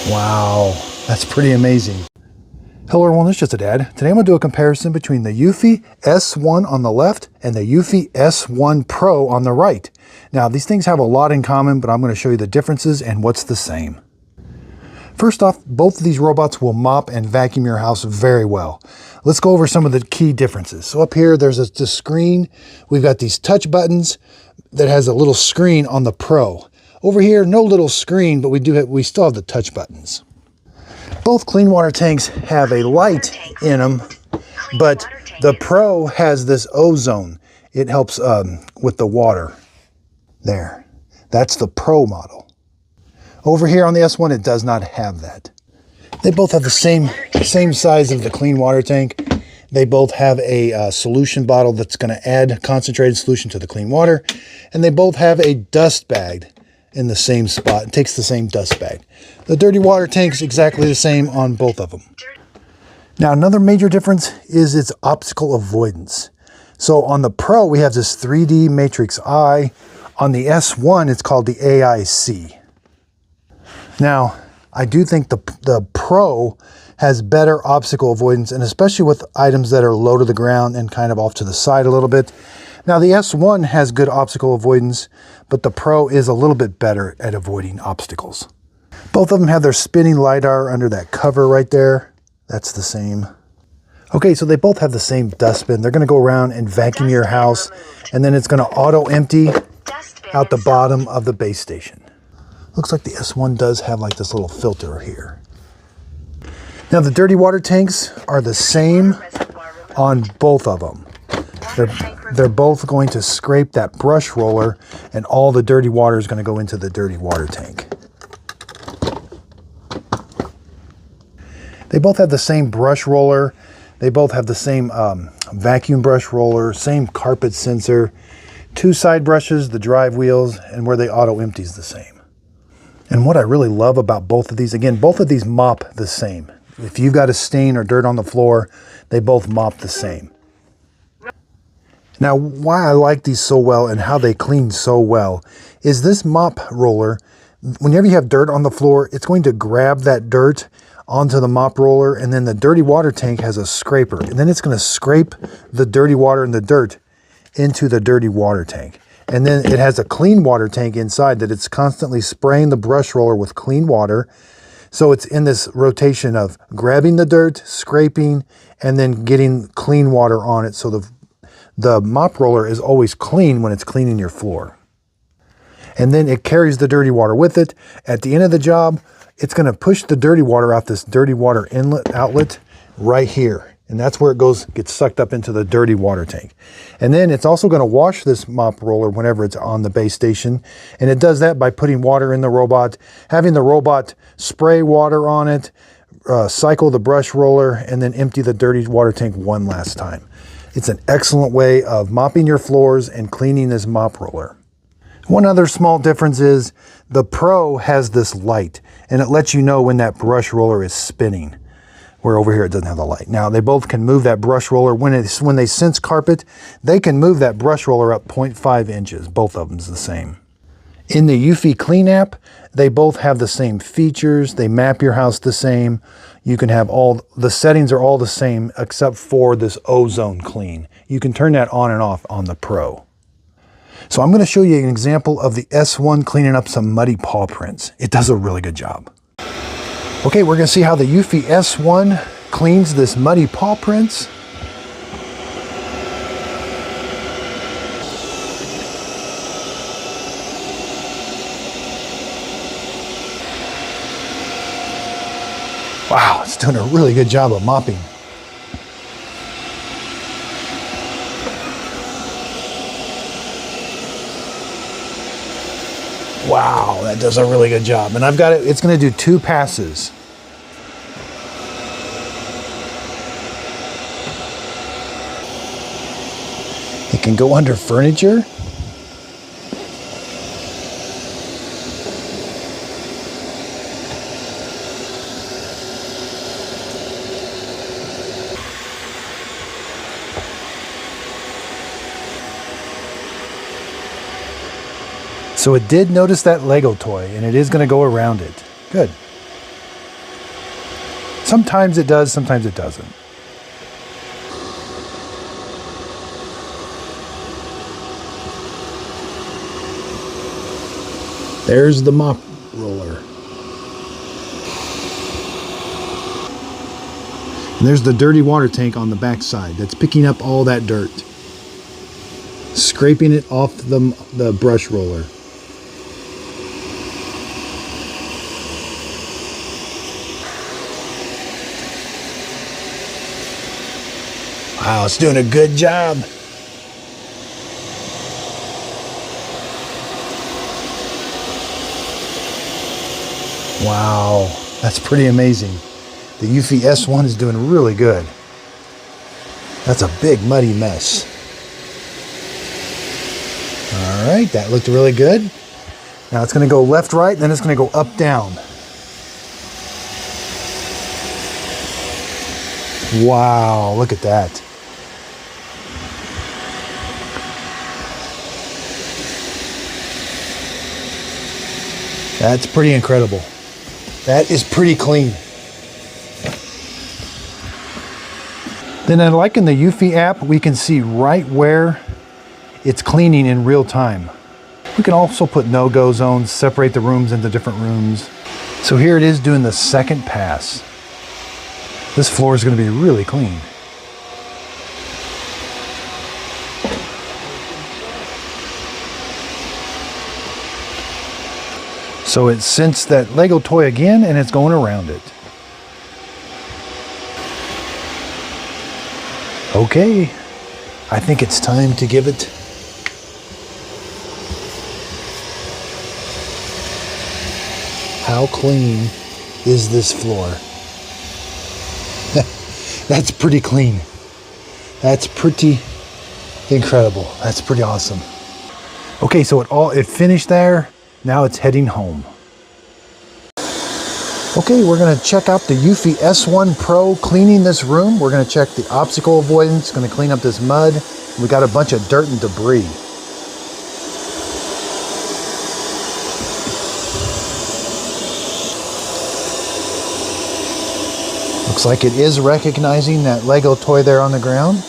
Wow, that's pretty amazing. Hello everyone, it's just a dad. Today I'm going to do a comparison between the Yui S1 on the left and the Yui S1 Pro on the right. Now these things have a lot in common, but I'm going to show you the differences and what's the same. First off, both of these robots will mop and vacuum your house very well. Let's go over some of the key differences. So up here there's a screen. We've got these touch buttons that has a little screen on the Pro. Over here, no little screen, but we still have the touch buttons. Both clean water tanks have a light in them, but the Pro has this ozone. It helps with the water. There, that's the Pro model. Over here on the S1, it does not have that. They both have the same size of the clean water tank. They both have a solution bottle that's going to add concentrated solution to the clean water, and they both have a dust bag in the same spot. It takes the same dust bag. The dirty water tank's exactly the same on both of them. Now another major difference is its obstacle avoidance. So on the Pro we have this 3D matrix eye. On the S1 it's called the AIC. Now I do think the Pro has better obstacle avoidance, and especially with items that are low to the ground and kind of off to the side a little bit. Now the S1 has good obstacle avoidance, but the Pro is a little bit better at avoiding obstacles. Both of them have their spinning LiDAR under that cover right there. That's the same. Okay, so they both have the same dustbin. They're going to go around and vacuum your house, and then it's going to auto empty out the bottom of the base station. Looks like the S1 does have like this little filter here. Now the dirty water tanks are the same on both of them. They're both going to scrape that brush roller, and all the dirty water is going to go into the dirty water tank. They both have the same brush roller. They both have the same vacuum brush roller, same carpet sensor, two side brushes, the drive wheels, and where they auto empty is the same. And what I really love about both of these, again, both of these mop the same. If you've got a stain or dirt on the floor, they both mop the same. Now, why I like these so well and how they clean so well is this mop roller, whenever you have dirt on the floor, it's going to grab that dirt onto the mop roller, and then the dirty water tank has a scraper, and then it's going to scrape the dirty water and the dirt into the dirty water tank. And then it has a clean water tank inside that it's constantly spraying the brush roller with clean water. So it's in this rotation of grabbing the dirt, scraping, and then getting clean water on it, so the mop roller is always clean when it's cleaning your floor. And then it carries the dirty water with it. At the end of the job, it's going to push the dirty water out this dirty water outlet right here. And that's where it gets sucked up into the dirty water tank. And then it's also going to wash this mop roller whenever it's on the base station. And it does that by putting water in the robot, having the robot spray water on it, cycle the brush roller, and then empty the dirty water tank one last time. It's an excellent way of mopping your floors and cleaning this mop roller. One other small difference is the Pro has this light, and it lets you know when that brush roller is spinning, where over here it doesn't have the light. Now they both can move that brush roller. When they sense carpet, they can move that brush roller up 0.5 inches. Both of them's the same. In the Eufy Clean app, they both have the same features. They map your house the same. You can have the settings are all the same except for this ozone clean. You can turn that on and off on the Pro. So I'm going to show you an example of the S1 cleaning up some muddy paw prints. It does a really good job. Okay, we're going to see how the Yui S1 cleans this muddy paw prints. Wow, it's doing a really good job of mopping. Wow, that does a really good job. And I've got it, it's going to do 2 passes. It can go under furniture. So it did notice that Lego toy, and it is going to go around it. Good. Sometimes it does, sometimes it doesn't. There's the mop roller. And there's the dirty water tank on the back side that's picking up all that dirt, scraping it off the brush roller. Wow, it's doing a good job. Wow, that's pretty amazing. The Eufy S1 is doing really good. That's a big muddy mess. All right, that looked really good. Now it's going to go left, right, then it's going to go up, down. Wow, look at that. That's pretty incredible. That is pretty clean. Then like in the Eufy app, we can see right where it's cleaning in real time. We can also put no-go zones, separate the rooms into different rooms. So here it is doing the second pass. This floor is going to be really clean. So it sensed that Lego toy again and it's going around it. Okay, I think it's time to give it how clean is this floor? That's pretty clean. That's pretty incredible. That's pretty awesome. Okay, so it finished there. Now it's heading home. Okay, we're going to check out the Yui S1 Pro cleaning this room. We're going to check the obstacle avoidance, going to clean up this mud. We got a bunch of dirt and debris. Looks like it is recognizing that Lego toy there on the ground.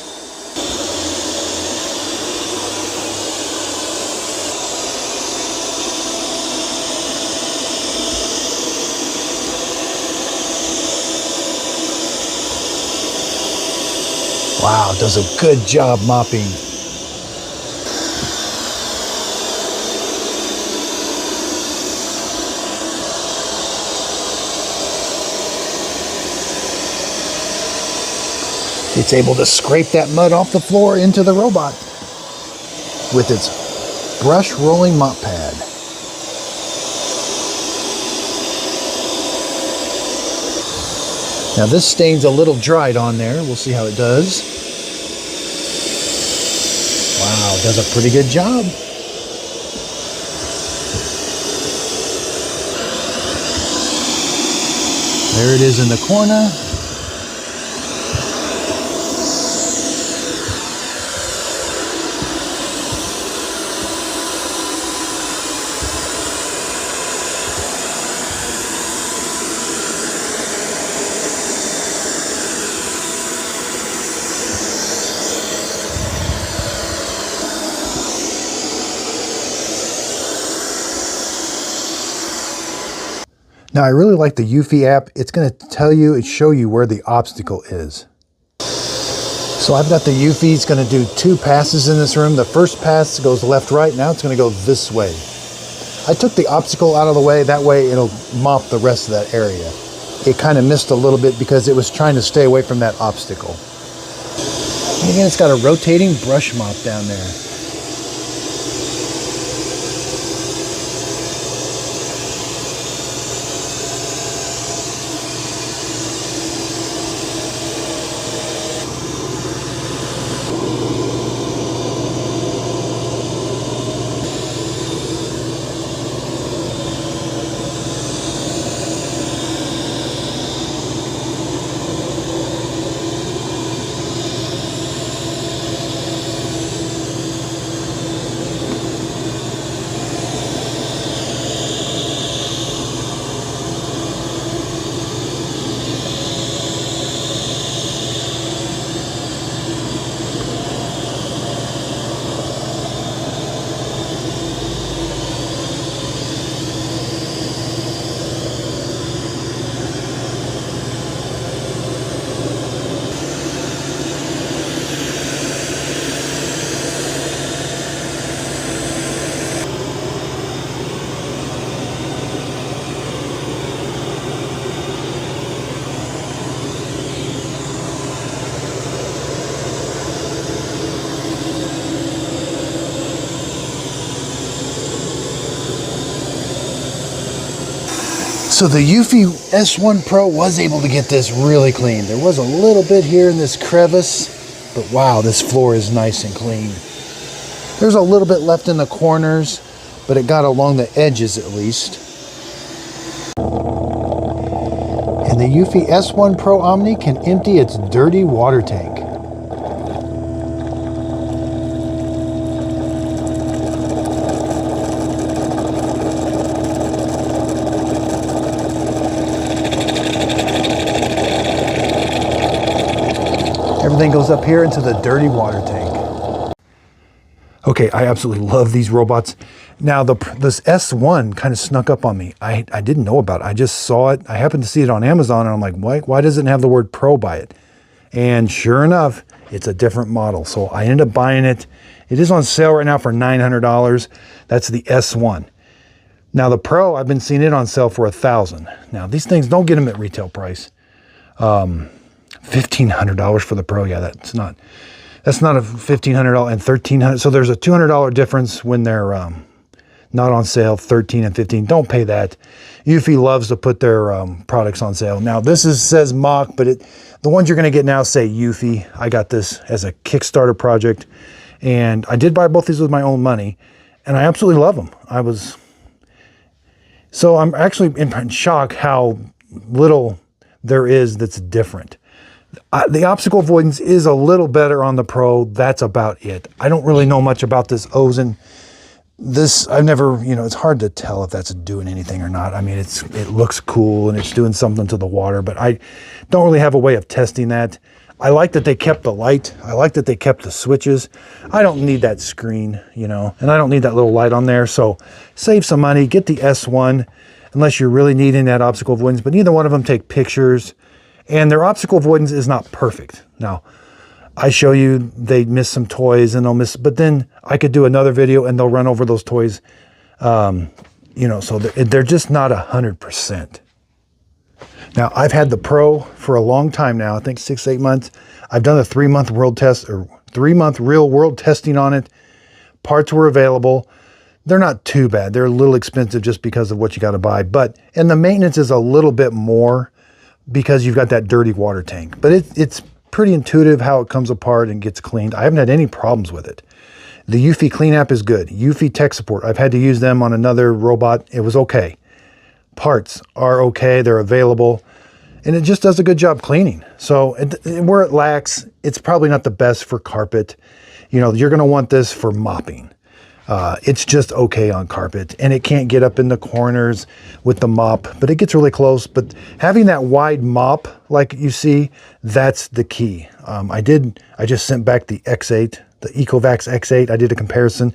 Wow, does a good job mopping. It's able to scrape that mud off the floor into the robot with its brush rolling mop pad. Now this stain's a little dried on there. We'll see how it does. Wow, does a pretty good job. There it is in the corner. Now I really like the Eufy app. It's going to tell you and show you where the obstacle is. So I've got the Eufy. It's going to do 2 passes in this room. The first pass goes left, right. Now it's going to go this way. I took the obstacle out of the way. That way it'll mop the rest of that area. It kind of missed a little bit because it was trying to stay away from that obstacle. And again, it's got a rotating brush mop down there. So the Eufy S1 Pro was able to get this really clean. There was a little bit here in this crevice, but wow, this floor is nice and clean. There's a little bit left in the corners, but it got along the edges at least. And the Eufy S1 Pro Omni can empty its dirty water tank. Everything goes up here into the dirty water tank. Okay, I absolutely love these robots. Now, this S1 kind of snuck up on me. I didn't know about it. I just saw it. I happened to see it on Amazon, and I'm like, why doesn't it have the word Pro by it? And sure enough, it's a different model. So I ended up buying it. It is on sale right now for $900. That's the S1. Now, the Pro, I've been seeing it on sale for $1,000. Now, these things, don't get them at retail price. $1,500 for the Pro. Yeah, that's not a $1,500 and $1,300. So there's a $200 difference when they're not on sale, 13 and 15. Don't pay that. Eufy loves to put their products on sale. Now this says Mach, but the ones you're going to get now say Eufy. I got this as a Kickstarter project, and I did buy both these with my own money, and I absolutely love them. So I'm actually in shock how little there is that's different. The obstacle avoidance is a little better on the Pro. That's about it. I don't really know much about this Ozen. I've never, it's hard to tell if that's doing anything or not. I mean, it looks cool and it's doing something to the water, but I don't really have a way of testing that. I like that they kept the light. I like that they kept the switches. I don't need that screen, and I don't need that little light on there. So save some money, get the S1, unless you're really needing that obstacle avoidance, but neither one of them take pictures. And their obstacle avoidance is not perfect. Now, I show you they miss some toys and they'll miss, but then I could do another video and they'll run over those toys. So they're just not 100%. Now, I've had the Pro for a long time now, I think 6-8 months. I've done a 3-month real world testing on it. Parts were available. They're not too bad. They're a little expensive just because of what you got to buy, and the maintenance is a little bit more because you've got that dirty water tank, but it's pretty intuitive how it comes apart and gets cleaned. I haven't had any problems with it. The Eufy Clean app is good. Eufy Tech Support, I've had to use them on another robot. It was okay. Parts are okay. They're available, and it just does a good job cleaning. So where it lacks, it's probably not the best for carpet. You're going to want this for mopping. It's just okay on carpet, and it can't get up in the corners with the mop, but it gets really close. But having that wide mop, like you see, that's the key. I just sent back the X8, the Ecovacs X8. I did a comparison.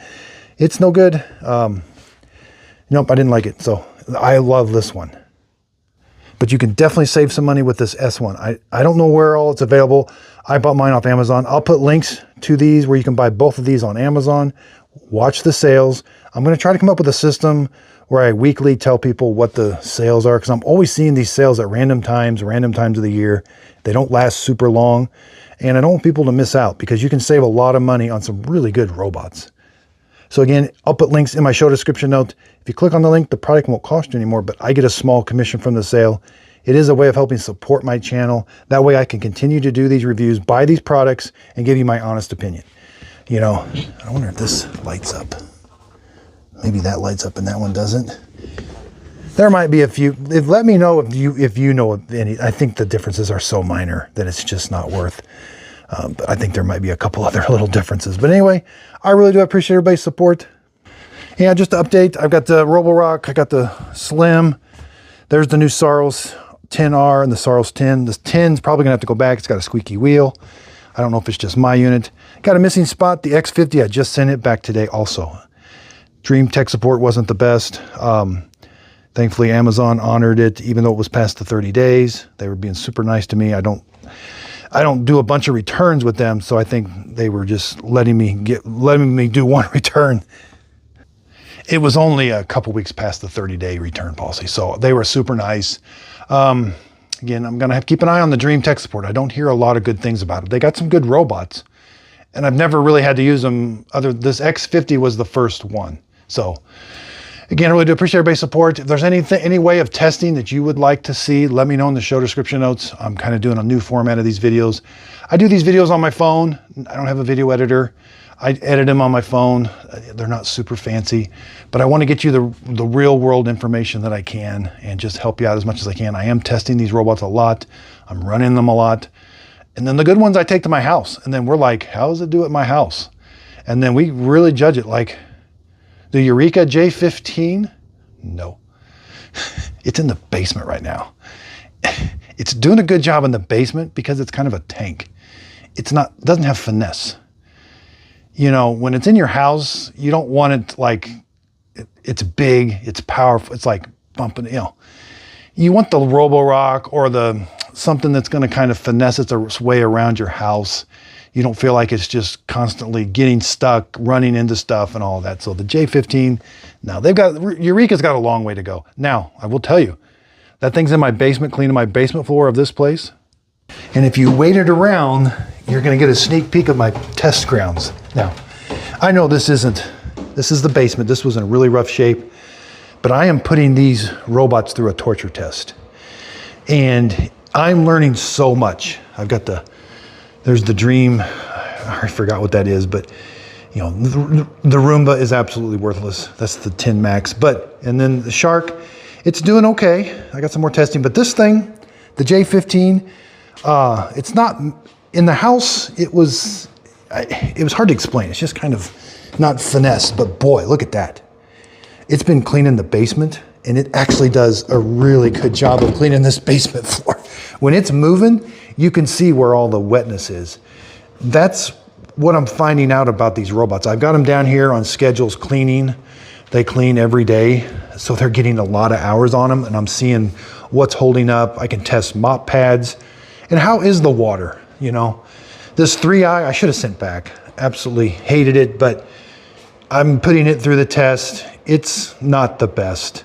It's no good. Nope, I didn't like it. So I love this one. But you can definitely save some money with this S1. I don't know where all it's available. I bought mine off Amazon. I'll put links to these where you can buy both of these on Amazon. Watch the sales. I'm going to try to come up with a system where I weekly tell people what the sales are, because I'm always seeing these sales at random times of the year. They don't last super long, and I don't want people to miss out because you can save a lot of money on some really good robots. So again, I'll put links in my show description note. If you click on the link, the product won't cost you anymore, but I get a small commission from the sale. It is a way of helping support my channel. That way I can continue to do these reviews, buy these products, and give you my honest opinion. I wonder if this lights up. Maybe that lights up and that one doesn't. There might be a few. Let me know if you know of any. I think the differences are so minor that it's just not worth. But I think there might be a couple other little differences. But anyway, I really do appreciate everybody's support. Yeah, just to update, I've got the Roborock, I got the Slim. There's the new Saros 10R and the Saros 10. This 10's probably gonna have to go back. It's got a squeaky wheel. I don't know if it's just my unit. Got a missing spot, the X50. I just sent it back today also. Dream tech support wasn't the best. Thankfully, Amazon honored it, even though it was past the 30 days. They were being super nice to me. I don't do a bunch of returns with them, so I think they were just letting me do one return. It was only a couple weeks past the 30-day return policy, so they were super nice. Again, I'm going to have to keep an eye on the Dream tech support. I don't hear a lot of good things about it. They got some good robots, and I've never really had to use them. This X50 was the first one. So Again, I really do appreciate everybody's support. If there's any way of testing that you would like to see, let me know in the show description notes. I'm kind of doing a new format of these videos. I do these videos on my phone. I don't have a video editor. I edit them on my phone. They're not super fancy, but I want to get you the real world information that I can and just help you out as much as I can. I am testing these robots a lot. I'm running them a lot. And then the good ones I take to my house. And then we're like, how does it do at my house? And then we really judge it like, the Eureka J15? No. It's in the basement right now. It's doing a good job in the basement because it's kind of a tank. It doesn't have finesse. You know, when it's in your house, you don't want it like, it's big, it's powerful, it's like bumping, you know. You want the Roborock or something that's going to kind of finesse its way around your house. You don't feel like it's just constantly getting stuck, running into stuff and all that. So the J15, now Eureka's got a long way to go. Now, I will tell you, that thing's in my basement, cleaning my basement floor of this place. And if you wait it around, you're gonna get a sneak peek of my test grounds. Now, I know this is the basement. This was in a really rough shape, but I am putting these robots through a torture test. And I'm learning so much. I've got there's the Dream, I forgot what that is, but you know, the Roomba is absolutely worthless. That's the 10 Max. And then the Shark, it's doing okay. I got some more testing, but this thing, the J15, it's not, in the house, it was hard to explain. It's just kind of not finesse, but boy, look at that. It's been cleaning the basement, and it actually does a really good job of cleaning this basement floor. When it's moving, you can see where all the wetness is. That's what I'm finding out about these robots. I've got them down here on schedules cleaning. They clean every day, so they're getting a lot of hours on them, and I'm seeing what's holding up. I can test mop pads. And how is the water, you know? This 3i, I should have sent back. Absolutely hated it, but I'm putting it through the test. It's not the best.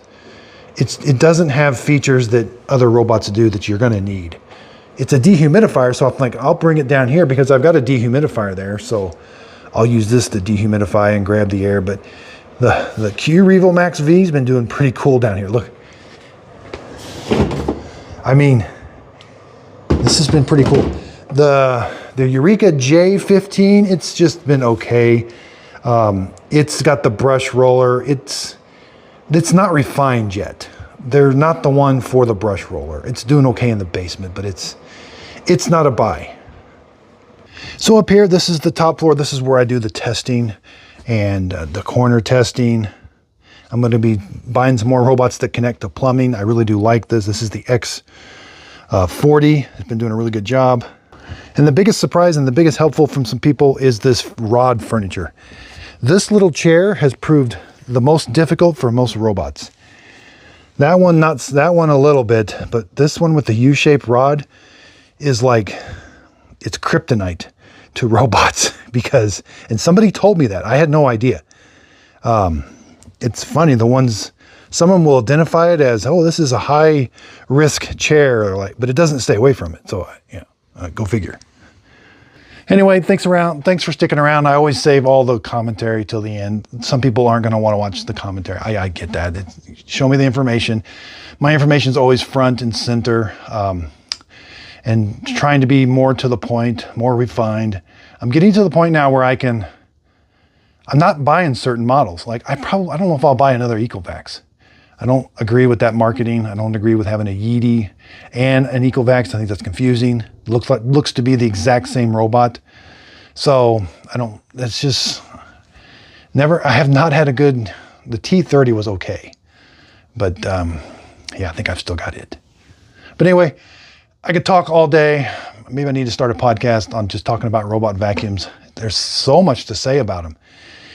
It doesn't have features that other robots do that you're gonna need. It's a dehumidifier, so I'm like, I'll bring it down here because I've got a dehumidifier there, so I'll use this to dehumidify and grab the air. But the Q-Revo Max V's been doing pretty cool down here. Look. I mean, this has been pretty cool. The Eureka J15, it's just been okay. It's got the brush roller. It's not refined yet. They're not the one for the brush roller. It's doing okay in the basement, but it's not a buy. So up here, this is the top floor. This is where I do the testing and the corner testing. I'm going to be buying some more robots that connect to plumbing. I really do like this. This is the X40. It's been doing a really good job. And the biggest surprise and the biggest helpful from some people is this rod furniture. This little chair has proved the most difficult for most robots. That one a little bit, but this one with the U-shaped rod is like, it's kryptonite to robots because, and somebody told me that, I had no idea. It's funny, some of them will identify it as, oh, this is a high risk chair, or like, but it doesn't stay away from it. So yeah, go figure. Anyway, thanks for sticking around. I always save all the commentary till the end. Some people aren't going to want to watch the commentary. I get that. Show me the information. My information is always front and center, and trying to be more to the point, more refined. I'm getting to the point now where I'm not buying certain models. Like I don't know if I'll buy another Ecovacs. I don't agree with that marketing. I don't agree with having a Yeti and an Ecovacs. I think that's confusing. Looks to be the exact same robot. So that's just I have not had the T30 was okay. But yeah, I think I've still got it. But anyway, I could talk all day. Maybe I need to start a podcast on just talking about robot vacuums. There's so much to say about them.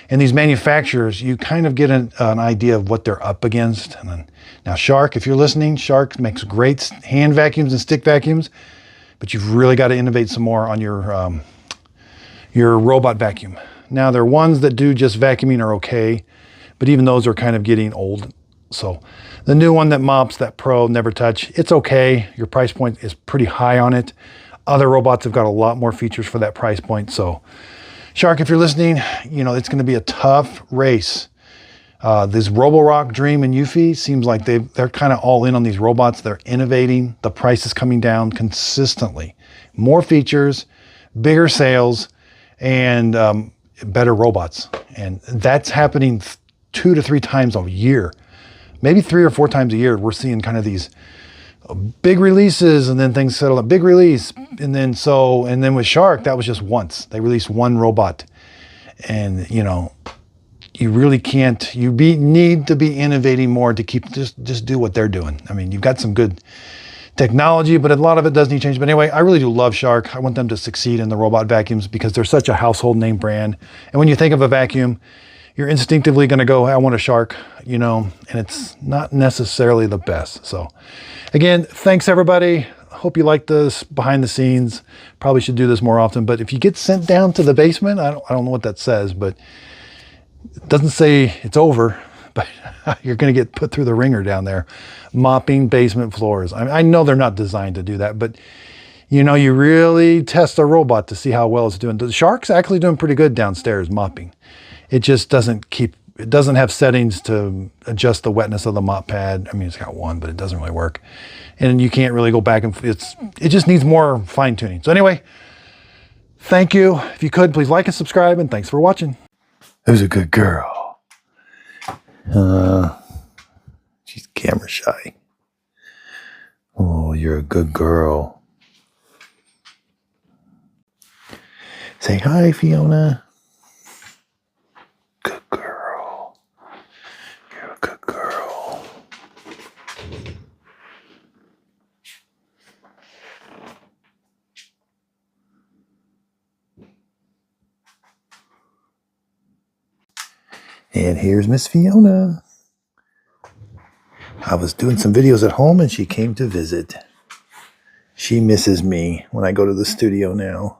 And these manufacturers, you kind of get an idea of what they're up against. And then, now Shark, if you're listening, Shark makes great hand vacuums and stick vacuums, but you've really got to innovate some more on your robot vacuum. Now there are ones that do just vacuuming are okay, but even those are kind of getting old. So the new one that mops, that Pro, Never Touch, it's okay. Your price point is pretty high on it. Other robots have got a lot more features for that price point. So Shark, if you're listening, you know, it's going to be a tough race This Roborock, Dream, and Eufy seems like they're kind of all in on these robots. They're innovating. The price is coming down consistently. More features, bigger sales, and better robots. And that's happening 2 to 3 times a year. Maybe 3 or 4 times a year. We're seeing kind of these big releases, and then things settle. A big release, and then with Shark, that was just once. They released one robot, and you know, you really can't. Need to be innovating more to keep just do what they're doing. I mean, you've got some good technology, but a lot of it does need change. But anyway, I really do love Shark. I want them to succeed in the robot vacuums because they're such a household name brand. And when you think of a vacuum, you're instinctively going to go, I want a Shark, you know, and it's not necessarily the best. So again, thanks everybody. Hope you like this behind the scenes. Probably should do this more often, but if you get sent down to the basement, I don't know what that says, but it doesn't say it's over, but you're going to get put through the ringer down there, mopping basement floors. I know they're not designed to do that, but you know, you really test a robot to see how well it's doing. The Shark's actually doing pretty good downstairs mopping. It just doesn't have settings to adjust the wetness of the mop pad. I mean, it's got one, but it doesn't really work. And you can't really go back and it just needs more fine tuning. So anyway, thank you. If you could, please like and subscribe, and thanks for watching. Who's a good girl? She's camera shy. Oh, you're a good girl. Say hi, Fiona. Good girl. You're a good girl. And here's Miss Fiona. I was doing some videos at home and she came to visit. She misses me when I go to the studio now.